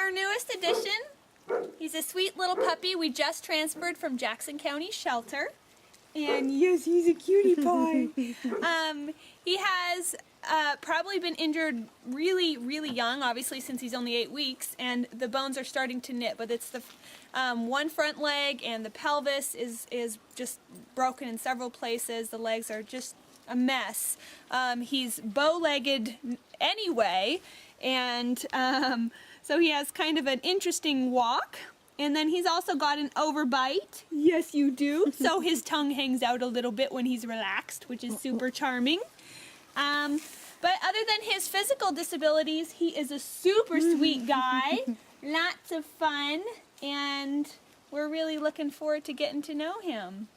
our newest addition. He's a sweet little puppy we just transferred from Jackson County Shelter. And yes, he's a cutie pie. He has probably been injured really young, obviously since he's only 8 weeks, and the bones are starting to knit, but it's the one front leg and the pelvis is just broken in several places. The legs are just a mess. He's bow-legged anyway, and so he has kind of an interesting walk. And then he's also got an overbite. Yes, you do. So his tongue hangs out a little bit when he's relaxed, which is super charming. But other than his physical disabilities, he is a super sweet guy. Lots of fun. And we're really looking forward to getting to know him.